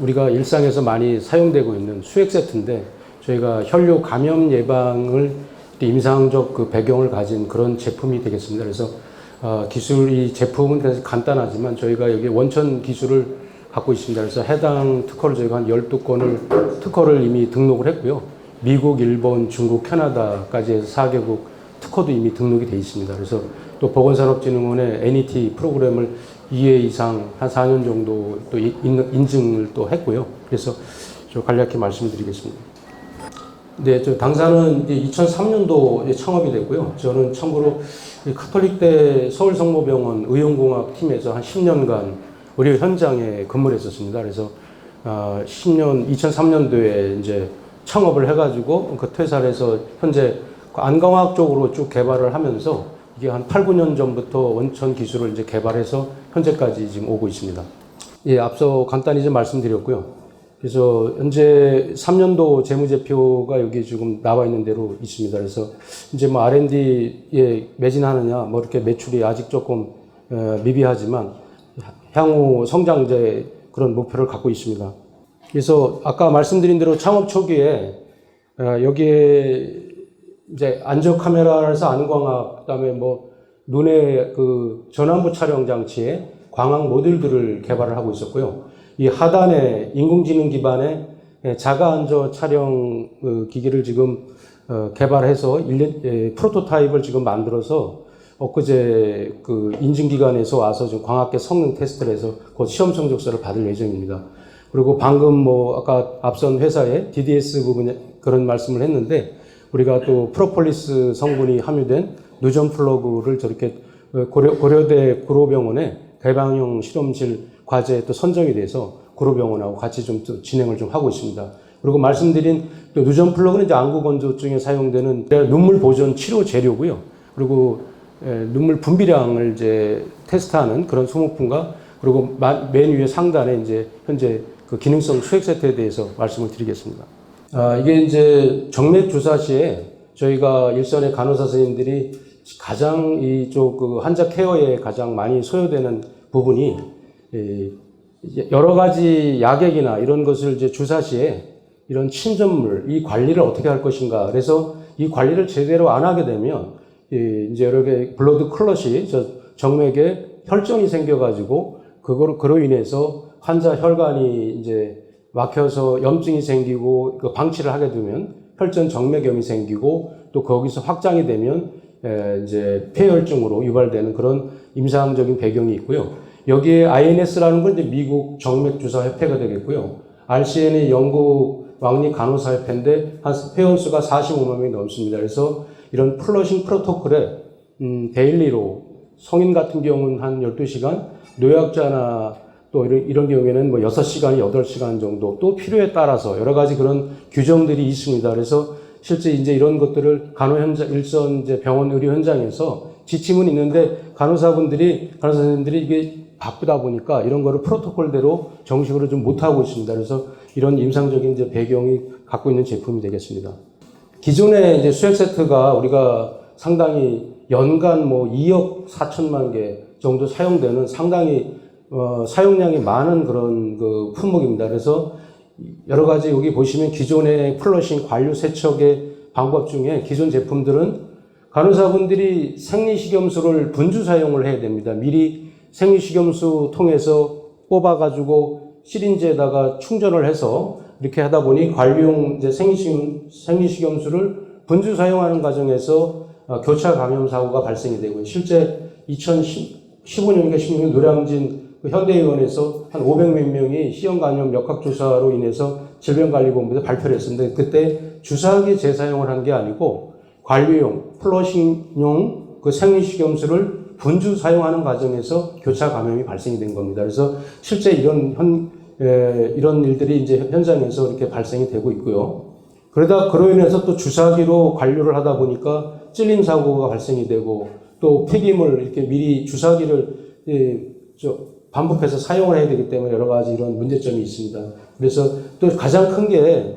우리가 일상에서 많이 사용되고 있는 수액 세트인데 저희가 혈뇨 감염 예방을 임상적 그 배경을 가진 그런 제품이 되겠습니다. 그래서 이 제품은 사실 간단하지만 저희가 여기 원천 기술을 갖고 있습니다. 그래서 해당 특허를 저희가 한 12건을 특허를 이미 등록을 했고요. 미국, 일본, 중국, 캐나다까지 해서 4개국 특허도 이미 등록이 되어 있습니다. 그래서 또 보건산업진흥원의 NET 프로그램을 2회 이상 한 4년 정도 또 인증을 또 했고요. 그래서 저 간략히 말씀을 드리겠습니다. 네, 저 당사는 2003년도 창업이 됐고요. 저는 참고로 카톨릭대 서울성모병원 의용공학 팀에서 한 10년간 의료 현장에 근무를 했었습니다. 그래서 2003년도에 이제 창업을 해가지고 그 퇴사를 해서 현재 안광학 쪽으로 쭉 개발을 하면서 이게 한 8, 9년 전부터 원천 기술을 이제 개발해서 현재까지 지금 오고 있습니다. 예, 앞서 간단히 좀 말씀드렸고요. 그래서 현재 3년도 재무제표가 여기 지금 나와 있는 대로 있습니다. 그래서 이제 뭐 R&D에 매진하느냐, 뭐 이렇게 매출이 아직 조금 미비하지만 향후 성장제 그런 목표를 갖고 있습니다. 그래서 아까 말씀드린 대로 창업 초기에 여기에 이제 안저 카메라에서 안광학, 그다음에 뭐 눈의 그 전환부 촬영 장치에 광학 모듈들을 개발을 하고 있었고요. 이 하단에 인공지능 기반의 자가 안저 촬영 기기를 지금 개발해서 프로토타입을 지금 만들어서 엊그제 그 인증기관에서 와서 지금 광학계 성능 테스트를 해서 곧 시험 성적서를 받을 예정입니다. 그리고 방금 뭐 아까 앞선 회사의 DDS 부분 그런 말씀을 했는데 우리가 또 프로폴리스 성분이 함유된 누전 플러그를 저렇게 고려대 구로병원의 개방형 실험실 과제에 또 선정이 돼서 구로병원하고 같이 좀 또 진행을 좀 하고 있습니다. 그리고 말씀드린 또 누전 플러그는 이제 안구 건조증에 사용되는 눈물 보존 치료 재료고요. 그리고 눈물 분비량을 이제 테스트하는 그런 소모품과 그리고 맨 위에 상단에 이제 현재 그 기능성 수액 세트에 대해서 말씀을 드리겠습니다. 이게 이제 정맥 주사 시에 저희가 일선의 간호사 선생님들이 가장 이쪽 그 환자 케어에 가장 많이 소요되는 부분이 여러 가지 약액이나 이런 것을 이제 주사 시에 이런 침전물, 이 관리를 어떻게 할 것인가. 그래서 이 관리를 제대로 안 하게 되면 이제 여러 개 블러드 클럿이 정맥에 혈전이 생겨가지고 그로 인해서 환자 혈관이 이제 막혀서 염증이 생기고 그 방치를 하게 되면 혈전 정맥염이 생기고 또 거기서 확장이 되면 이제 폐혈증으로 유발되는 그런 임상적인 배경이 있고요. 여기에 INS라는 건 이제 미국 정맥주사협회가 되겠고요. RCN이 영국 왕립 간호사협회인데 한 회원수가 45만 명이 넘습니다. 그래서 이런 플러싱 프로토콜에 데일리로 성인 같은 경우는 한 12시간, 노약자나 또 이런 경우에는 뭐 6시간, 8시간 정도 또 필요에 따라서 여러 가지 그런 규정들이 있습니다. 그래서 실제 이제 이런 것들을 일선 이제 병원 의료 현장에서 지침은 있는데 간호사 선생님들이 이게 바쁘다 보니까 이런 거를 프로토콜대로 정식으로 좀 못하고 있습니다. 그래서 이런 임상적인 이제 배경이 갖고 있는 제품이 되겠습니다. 기존의 이제 수액 세트가 우리가 상당히 연간 뭐 2억 4천만 개 정도 사용되는 상당히 사용량이 많은 그런 그 품목입니다. 그래서 여러 가지 여기 보시면 기존의 플러싱 관류 세척의 방법 중에 기존 제품들은 간호사분들이 생리식염수를 분주 사용을 해야 됩니다. 미리 생리식염수 통해서 뽑아가지고 시린지에다가 충전을 해서 이렇게 하다 보니 관류용 이제 생리식염수를 분주 사용하는 과정에서 교차 감염 사고가 발생이 되고요. 실제 2015년인가 16년 노량진 현대의원에서 한 500몇 명이 C형 간염 역학 주사로 인해서 질병관리본부에서 발표를 했습니다. 그때 주사기 재사용을 한 게 아니고 관류용, 플러싱용 그 생리식염수를 분주 사용하는 과정에서 교차 감염이 발생이 된 겁니다. 그래서 실제 이런 일들이 이제 현장에서 이렇게 발생이 되고 있고요. 그로 인해서 또 주사기로 관류를 하다 보니까 찔림 사고가 발생이 되고 또 폐기물 이렇게 미리 주사기를 반복해서 사용을 해야 되기 때문에 여러 가지 이런 문제점이 있습니다. 그래서 또 가장 큰 게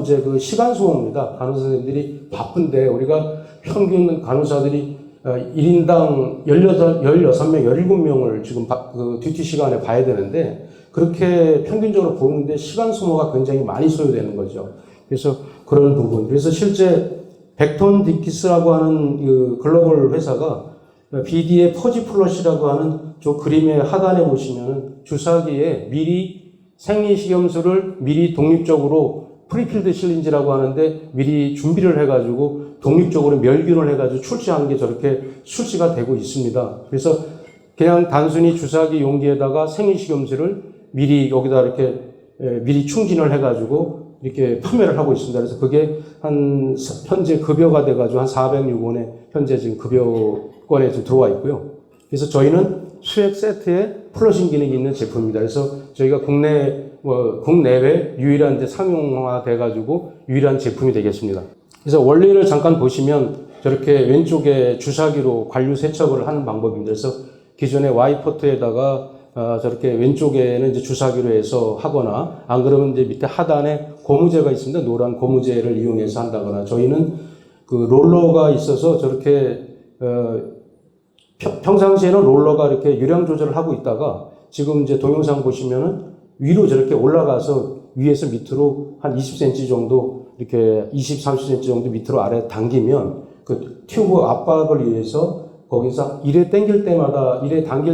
이제 그 시간 소모입니다. 간호사 선생님들이 바쁜데 우리가 평균 간호사들이 1인당 16명, 17명을 지금 그 듀티 시간에 봐야 되는데 그렇게 평균적으로 보는데 시간 소모가 굉장히 많이 소요되는 거죠. 그래서 그런 부분. 그래서 실제 벡톤 디키스라고 하는 그 글로벌 회사가 BD의 퍼지 플러시라고 하는 저 그림의 하단에 보시면 주사기에 미리 생리식염수를 미리 독립적으로 프리필드 실린지라고 하는데 미리 준비를 해가지고 독립적으로 멸균을 해가지고 출시한 게 저렇게 출시가 되고 있습니다. 그래서 그냥 단순히 주사기 용기에다가 생리식염수를 미리 여기다 이렇게 미리 충진을 해가지고 이렇게 판매를 하고 있습니다. 그래서 그게 한 현재 급여가 돼가지고 한 406원에 현재 지금 급여권에 지금 들어와 있고요. 그래서 저희는 수액 세트에 플러싱 기능이 있는 제품입니다. 그래서 저희가 국내외 유일한 이제 상용화 돼가지고 유일한 제품이 되겠습니다. 그래서 원리를 잠깐 보시면 저렇게 왼쪽에 주사기로 관류 세척을 하는 방법입니다. 그래서 기존의 Y포트에다가 저렇게 왼쪽에는 이제 주사기로 해서 하거나 안 그러면 이제 밑에 하단에 고무재가 있습니다. 노란 고무재를 이용해서 한다거나 저희는 그 롤러가 있어서 저렇게 평상시에는 롤러가 이렇게 유량 조절을 하고 있다가 지금 이제 동영상 보시면은 위로 저렇게 올라가서 위에서 밑으로 한 20cm 정도 이렇게 20, 30cm 정도 밑으로 아래 당기면 그 튜브 압박을 위해서 거기서 이래 당길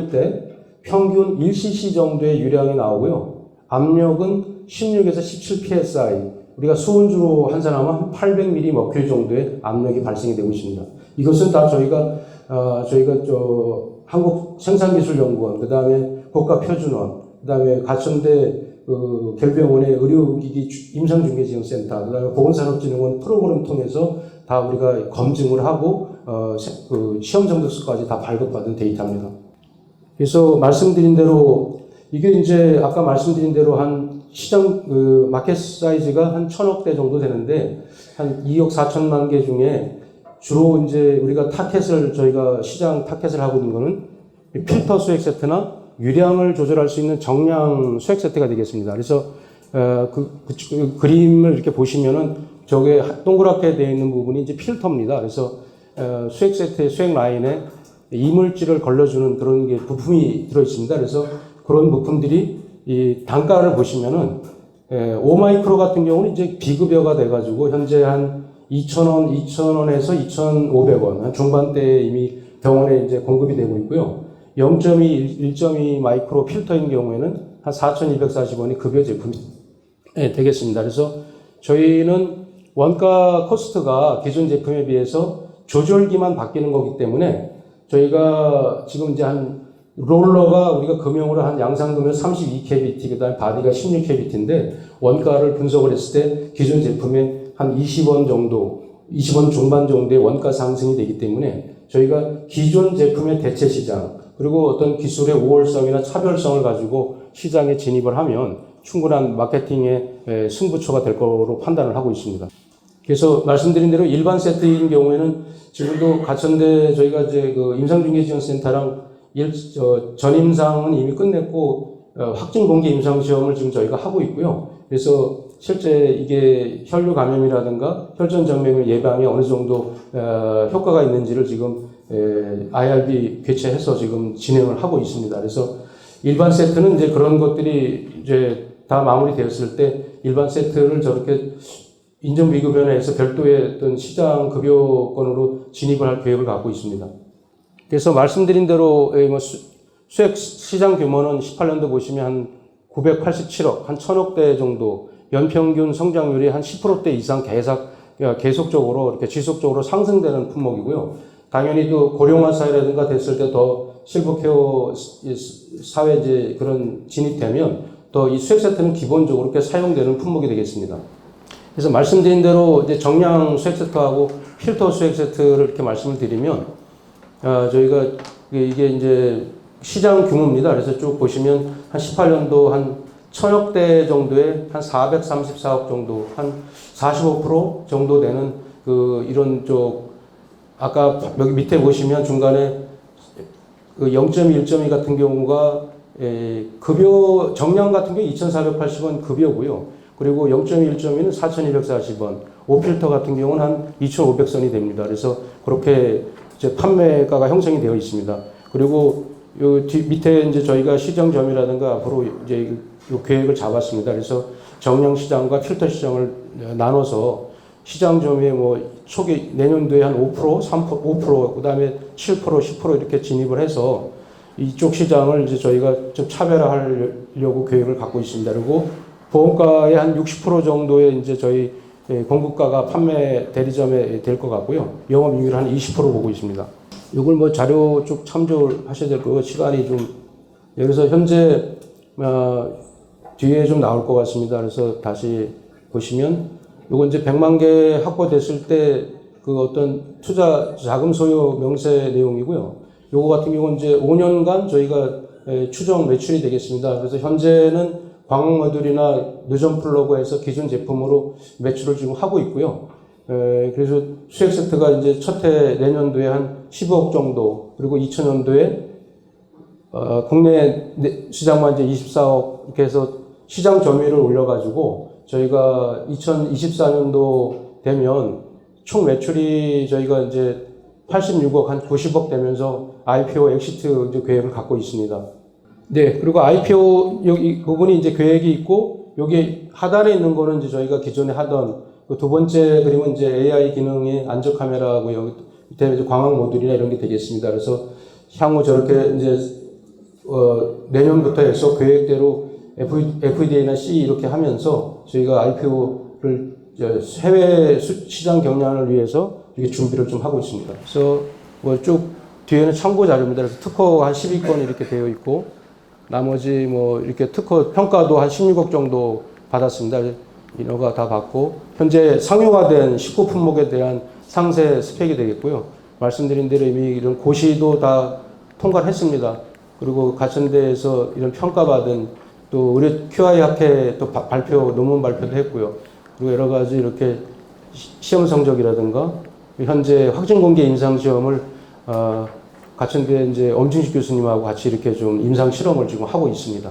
때 평균 1cc 정도의 유량이 나오고요. 압력은 16에서 17psi. 우리가 수은주로 환산하면 한 800mm 머큐리 정도의 압력이 발생이 되고 있습니다. 이것은 다 저희가 한국생산기술연구원, 그 다음에 국가표준원, 그 다음에 가천대 결병원의 의료기기 임상중개지원센터, 그 다음에 보건산업진흥원 프로그램 통해서 다 우리가 검증을 하고 시험 정도수까지 다 발급받은 데이터입니다. 그래서 말씀드린 대로 이게 이제 아까 말씀드린 대로 한 시장 마켓 사이즈가 한 1,000억 대 정도 되는데 한 2억 4천만 개 중에 주로 이제 우리가 저희가 시장 타켓을 하고 있는 거는 필터 수액 세트나 유량을 조절할 수 있는 정량 수액 세트가 되겠습니다. 그래서 그 그림을 이렇게 보시면은 저게 동그랗게 되어 있는 부분이 이제 필터입니다. 그래서 수액 세트의 수액 라인에 이물질을 걸러주는 그런 게 부품이 들어 있습니다. 그래서 그런 부품들이 이 단가를 보시면은 5마이크로 같은 경우는 이제 비급여가 돼가지고 현재 한 2,000원에서 2,500원 한 중반대에 이미 병원에 이제 공급이 되고 있고요. 0.2, 1.2 마이크로 필터인 경우에는 한 4,240원이 급여 제품이 되겠습니다. 그래서 저희는 원가 코스트가 기존 제품에 비해서 조절기만 바뀌는 거기 때문에 저희가 지금 이제 한 롤러가 우리가 금형으로 한 양상금은 32kVt, 그 다음에 바디가 16kVt인데 원가를 분석을 했을 때 기존 제품에 한 20원 정도, 20원 중반 정도의 원가 상승이 되기 때문에 저희가 기존 제품의 대체 시장, 그리고 어떤 기술의 우월성이나 차별성을 가지고 시장에 진입을 하면 충분한 마케팅의 승부처가 될 거로 판단을 하고 있습니다. 그래서 말씀드린 대로 일반 세트인 경우에는 지금도 가천대 저희가 이제 그 임상중개지원센터랑 전임상은 이미 끝냈고 확진 공개 임상 시험을 지금 저희가 하고 있고요. 그래서 실제 이게 혈류 감염이라든가 혈전 정맥의 예방에 어느 정도 효과가 있는지를 지금 IRB 개최해서 지금 진행을 하고 있습니다. 그래서 일반 세트는 이제 그런 것들이 이제 다 마무리되었을 때 일반 세트를 저렇게 인정비급여에서 별도의 어떤 시장 급여권으로 진입을 할 계획을 갖고 있습니다. 그래서 말씀드린 대로 수액 시장 규모는 18년도 보시면 한 987억, 한 1,000억 대 정도, 연평균 성장률이 한 10%대 이상 계속적으로 이렇게 지속적으로 상승되는 품목이고요. 당연히 또 고령화 사회라든가 됐을 때 더 실버케어 사회제 그런 진입되면 또 이 수액 세트는 기본적으로 이렇게 사용되는 품목이 되겠습니다. 그래서 말씀드린 대로 이제 정량 수액 세트하고 필터 수액 세트를 이렇게 말씀을 드리면 저희가 이게 이제 시장 규모입니다. 그래서 쭉 보시면 한 18년도 한 1,000억 대 정도에 한 434억 정도, 한 45% 정도 되는 이런 아까 여기 밑에 보시면 중간에 0.1, 1.2 같은 경우가 급여 정량 같은 경우 2,480원 급여고요. 그리고 0.1, 1.2는 4,240원. 5필터 같은 경우는 한 2,500선이 됩니다. 그래서 그렇게 이제 판매가가 형성이 되어 있습니다. 그리고 밑에 이제 저희가 시정점이라든가 앞으로 이제 요 계획을 잡았습니다. 그래서 정량 시장과 필터 시장을 나눠서 시장점에 뭐 초기 내년도에 한 5%, 3%, 5%, 그다음에 7%, 10% 이렇게 진입을 해서 이쪽 시장을 이제 저희가 좀 차별화하려고 계획을 갖고 있습니다. 그리고 보험가의 한 60% 정도의 이제 저희 공급가가 판매 대리점에 될 것 같고요. 영업이익률 한 20% 보고 있습니다. 이걸 뭐 자료 쭉 참조하셔야 될 거고 시간이 좀 여기서 현재 뒤에 좀 나올 것 같습니다. 그래서 다시 보시면 요거 이제 100만 개 확보됐을 때 그 어떤 투자 자금 소요 명세 내용이고요. 요거 같은 경우는 이제 5년간 저희가 추정 매출이 되겠습니다. 그래서 현재는 광학 모듈이나 누전 플러그에서 기존 제품으로 매출을 지금 하고 있고요. 그래서 수익 세트가 이제 첫 해 내년도에 한 15억 정도, 그리고 2000년도에 국내 시장만 이제 24억 이렇게 해서 시장 점유율을 올려가지고 저희가 2024년도 되면 총 매출이 저희가 이제 86억, 한 90억 되면서 IPO 엑시트 이제 계획을 갖고 있습니다. 네, 그리고 IPO 여기 부분이 이제 계획이 있고 여기 하단에 있는 거는 이제 저희가 기존에 하던 그 두 번째 그림은 이제 AI 기능의 안적 카메라고 여기 밑에 이제 광학 모듈이나 이런 게 되겠습니다. 그래서 향후 저렇게 이제 내년부터 해서 계획대로 FDA나 CE 이렇게 하면서 저희가 IPO를 해외 시장 경량을 위해서 이렇게 준비를 좀 하고 있습니다. 그래서 뭐 쭉 뒤에는 참고 자료입니다. 그래서 특허가 한 12건 이렇게 되어 있고 나머지 뭐 이렇게 특허 평가도 한 16억 정도 받았습니다. 인허가 다 받고 현재 상용화된 19품목에 대한 상세 스펙이 되겠고요. 말씀드린 대로 이미 이런 고시도 다 통과를 했습니다. 그리고 가천대에서 이런 평가받은 또 의료 QI 학회 또 발표 논문 발표도 했고요. 그리고 여러 가지 이렇게 시험 성적이라든가 현재 확진 공개 임상 시험을 가천대 이제 엄중식 교수님하고 같이 이렇게 좀 임상 실험을 지금 하고 있습니다.